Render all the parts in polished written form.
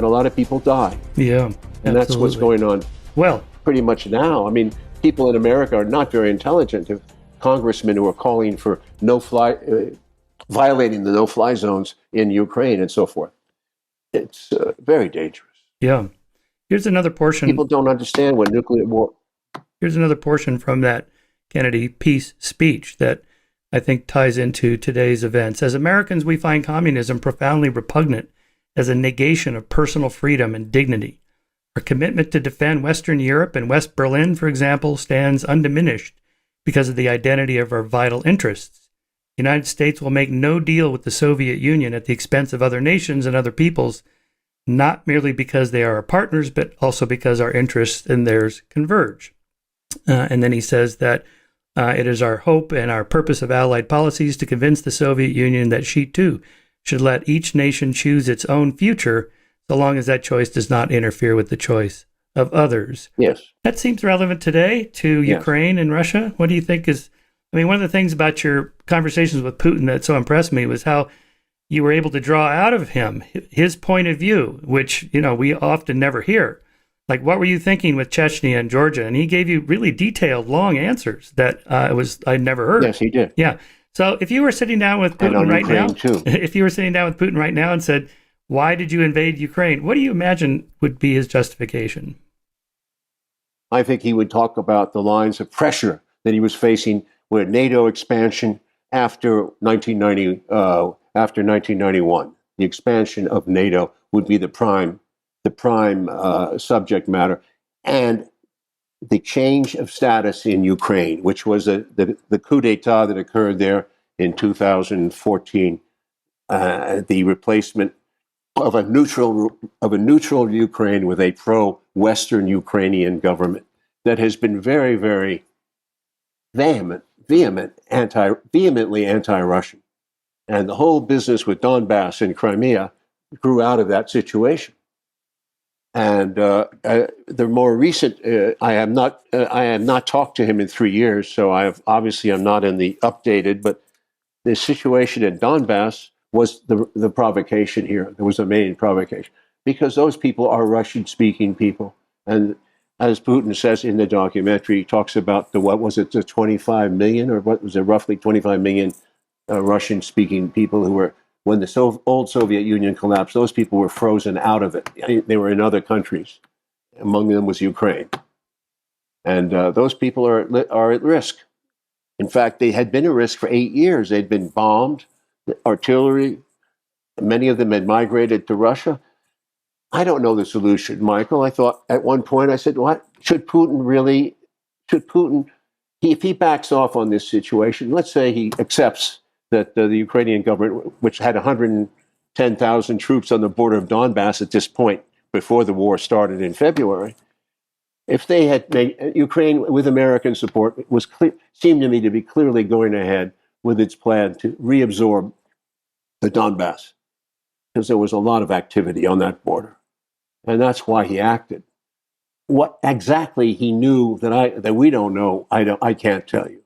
and a lot of people die. Yeah, and absolutely. That's what's going on. Well, pretty much now. I mean, people in America are not very intelligent. If congressmen who are calling for violating the no-fly zones in Ukraine and so forth. It's very dangerous. Yeah. Here's another portion. People don't understand what nuclear war. Here's another portion from that Kennedy peace speech that I think ties into today's events. As Americans, we find communism profoundly repugnant as a negation of personal freedom and dignity. Our commitment to defend Western Europe and West Berlin, for example, stands undiminished because of the identity of our vital interests. The United States will make no deal with the Soviet Union at the expense of other nations and other peoples, not merely because they are our partners, but also because our interests and theirs converge. And then he says that it is our hope and our purpose of Allied policies to convince the Soviet Union that she, too, should let each nation choose its own future, so long as that choice does not interfere with the choice of others. Yes. That seems relevant today to Ukraine and Russia. What do you think is, I mean, one of the things about your conversations with Putin that so impressed me was how you were able to draw out of him his point of view, which, you know, we often never hear. Like, what were you thinking with Chechnya and Georgia? And he gave you really detailed, long answers that I'd never heard. Yes, he did. Yeah. So if you were sitting down with Putin right Ukraine now, too. if you were sitting down with Putin right now and said, why did you invade Ukraine? What do you imagine would be his justification? I think he would talk about the lines of pressure that he was facing with NATO expansion after 1991. The expansion of NATO would be the prime subject matter, and the change of status in Ukraine, which was the coup d'état that occurred there in 2014, the replacement of a neutral Ukraine with a pro-Western Ukrainian government that has been very, very vehemently anti-Russian, and the whole business with Donbass and Crimea grew out of that situation. And the more recent, I have not talked to him in 3 years, so I'm not in the updated. But the situation in Donbass was the provocation here. There was a main provocation because those people are Russian-speaking people, and as Putin says in the documentary, he talks about the 25 million, or what was it, roughly 25 million Russian-speaking people who were. When the old Soviet Union collapsed, those people were frozen out of it. They were in other countries. Among them was Ukraine. And those people are at risk. In fact, they had been at risk for 8 years. They'd been bombed, artillery. Many of them had migrated to Russia. I don't know the solution, Michael. I thought at one point, I said, what? Should Putin, if he backs off on this situation, let's say he accepts that the Ukrainian government, which had 110,000 troops on the border of Donbass at this point, before the war started in February, if they had made Ukraine with American support, seemed to me to be clearly going ahead with its plan to reabsorb the Donbass, because there was a lot of activity on that border, and that's why he acted. What exactly he knew that we don't know, I can't tell you.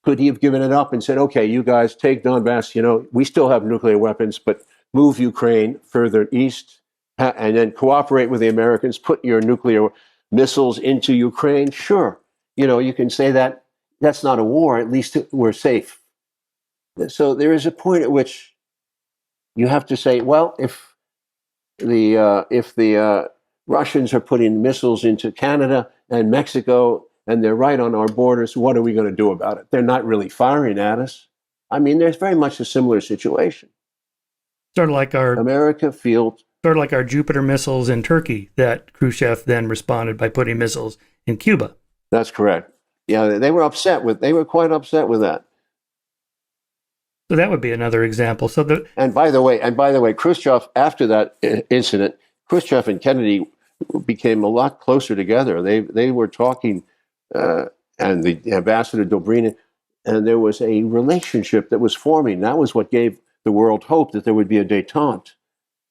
Could he have given it up and said, okay, you guys take Donbass, we still have nuclear weapons, but move Ukraine further east and then cooperate with the Americans, put your nuclear missiles into Ukraine? Sure. You can say that that's not a war, at least we're safe. So there is a point at which you have to say, well, if the Russians are putting missiles into Canada and Mexico, and they're right on our borders, what are we going to do about it? They're not really firing at us. I mean, there's very much a similar situation. Sort of like our Jupiter missiles in Turkey that Khrushchev then responded by putting missiles in Cuba. That's correct. Yeah, they were quite upset with that. So that would be another example. And by the way, Khrushchev, after that incident, Khrushchev and Kennedy became a lot closer together. They were talking. And the ambassador Dobrynin, and there was a relationship that was forming. That was what gave the world hope that there would be a détente.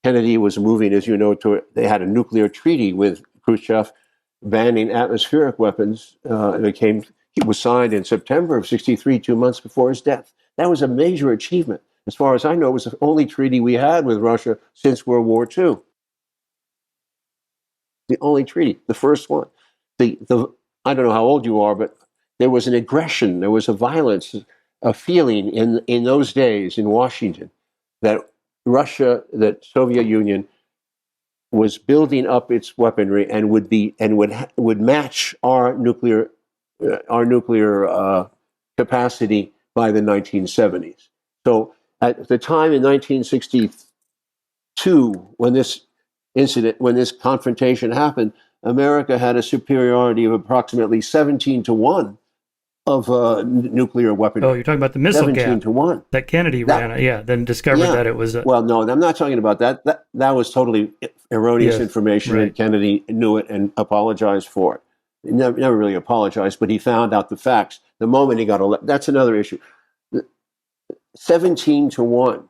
Kennedy was moving, as you know, they had a nuclear treaty with Khrushchev banning atmospheric weapons. It was signed in September of '63, 2 months before his death. That was a major achievement. As far as I know, it was the only treaty we had with Russia since World War II. The only treaty, the first one. The I don't know how old you are, but there was an aggression, there was a violence, a feeling in those days in Washington that Russia, that Soviet Union was building up its weaponry and would match our nuclear capacity by the 1970s. So at the time in 1962, when this confrontation happened, America had a superiority of approximately 17-1 of nuclear weaponry. Oh, you're talking about the missile 17-1 that Kennedy ran. Yeah, then discovered that it was. Well, no, I'm not talking about that. That was totally erroneous information, right. and Kennedy knew it and apologized for it. He never really apologized, but he found out the facts the moment he got elected. That's another issue. 17-1.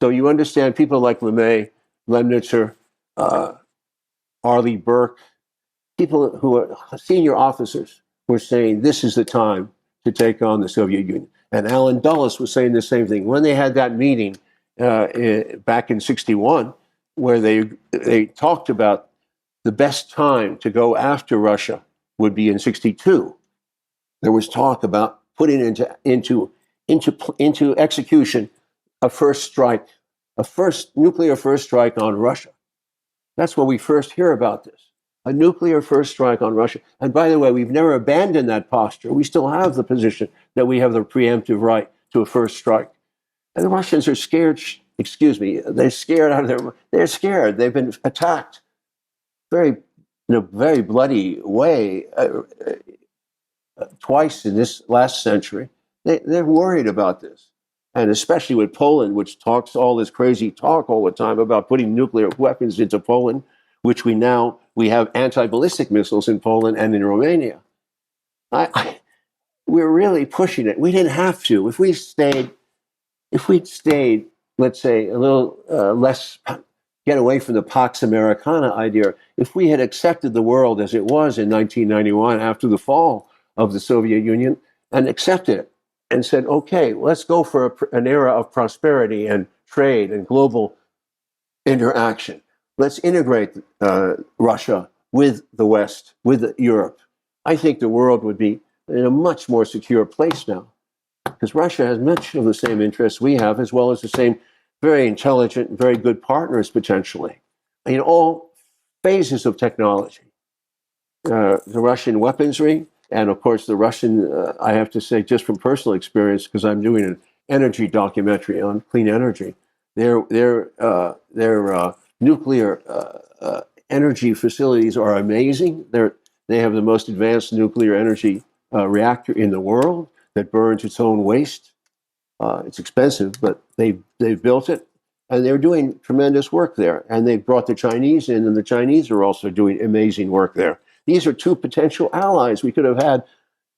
So you understand people like LeMay, Lemnitzer, Arleigh Burke, people who are senior officers were saying this is the time to take on the Soviet Union. And Alan Dulles was saying the same thing. When they had that meeting back in 61, where they talked about the best time to go after Russia would be in 62. There was talk about putting into execution a nuclear first strike on Russia. That's when we first hear about this. A nuclear first strike on Russia. And by the way, we've never abandoned that posture. We still have the position that we have the preemptive right to a first strike. And the Russians are scared, they're scared out of they're scared. They've been attacked in a very bloody way twice in this last century. They're worried about this. And especially with Poland, which talks all this crazy talk all the time about putting nuclear weapons into Poland, which we have anti-ballistic missiles in Poland and in Romania. We're really pushing it. We didn't have to. If we'd stayed, let's say, a little less, get away from the Pax Americana idea, if we had accepted the world as it was in 1991 after the fall of the Soviet Union and accepted it and said, okay, let's go for an era of prosperity and trade and global interaction. Let's integrate Russia with the West, with Europe. I think the world would be in a much more secure place now, because Russia has much of the same interests we have, as well as the same very intelligent, very good partners potentially in all phases of technology. The Russian weaponry, and of course the Russian, I have to say, just from personal experience, because I'm doing an energy documentary on clean energy, their nuclear energy facilities are amazing. They have the most advanced nuclear energy reactor in the world that burns its own waste. It's expensive, but they've built it, and they're doing tremendous work there. And they've brought the Chinese in, and the Chinese are also doing amazing work there. These are two potential allies we could have had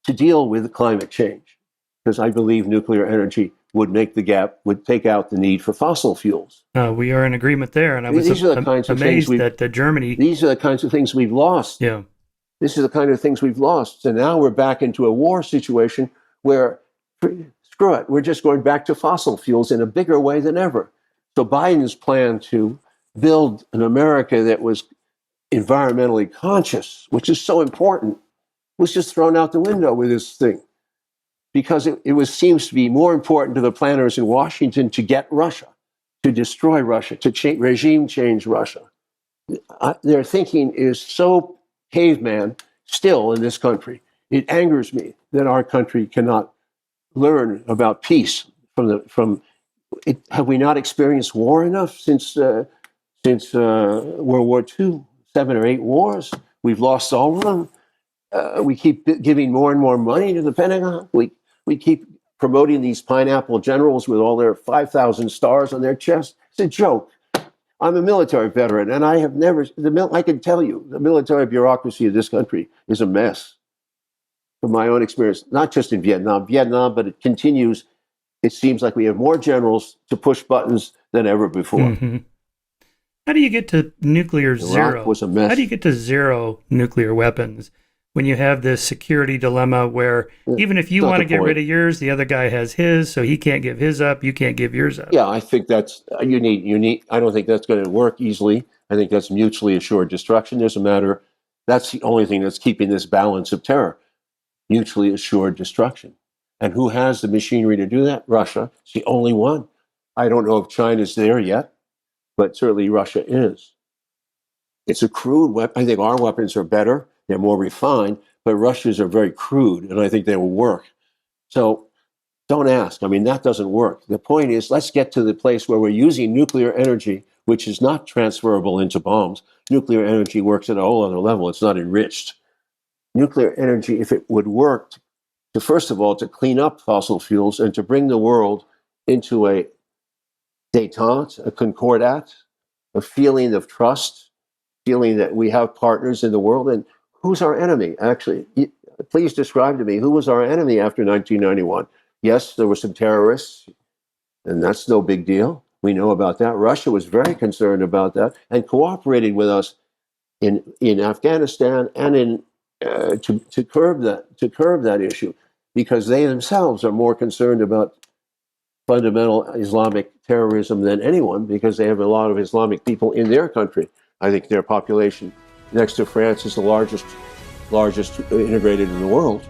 to deal with climate change, because I believe nuclear energy would make the gap, would take out the need for fossil fuels. We are in agreement there, and I was amazed that Germany. These are the kinds of things we've lost. Yeah, this is the kind of things we've lost, and now we're back into a war situation where, screw it, we're just going back to fossil fuels in a bigger way than ever. So Biden's plan to build an America that was environmentally conscious, which is so important, was just thrown out the window with this thing, because it seems to be more important to the planners in Washington to get Russia, to destroy Russia, to regime change Russia. Their thinking is so caveman still in this country. It angers me that our country cannot learn about peace from it. Have we not experienced war enough since World War II? 7 or 8 wars. We've lost all of them. We keep giving more and more money to the Pentagon. We keep promoting these pineapple generals with all their 5,000 stars on their chest. It's a joke. I'm a military veteran, and I have never. I can tell you, the military bureaucracy of this country is a mess. From my own experience, not just in Vietnam, but it continues. It seems like we have more generals to push buttons than ever before. Mm-hmm. How do you get to nuclear zero? Was a mess. How do you get to zero nuclear weapons when you have this security dilemma where even if you want to get rid of yours, the other guy has his, so he can't give his up, you can't give yours up? Yeah, I think that's you need. I don't think that's going to work easily. I think that's mutually assured destruction. That's the only thing that's keeping this balance of terror, mutually assured destruction. And who has the machinery to do that? Russia. It's the only one. I don't know if China's there yet, but certainly Russia is. It's a crude weapon. I think our weapons are better. They're more refined, but Russia's are very crude, and I think they will work. So don't ask. I mean, that doesn't work. The point is, let's get to the place where we're using nuclear energy, which is not transferable into bombs. Nuclear energy works at a whole other level. It's not enriched. Nuclear energy, if it would work, to first of all, to clean up fossil fuels and to bring the world into a détente, a concordat, a feeling of trust, feeling that we have partners in the world. And who's our enemy, actually? Please describe to me, who was our enemy after 1991? Yes, there were some terrorists, and that's no big deal. We know about that. Russia was very concerned about that and cooperated with us in Afghanistan and to curb that issue, because they themselves are more concerned about fundamental Islamic terrorism than anyone, because they have a lot of Islamic people in their country. I think their population, next to France, is the largest integrated in the world.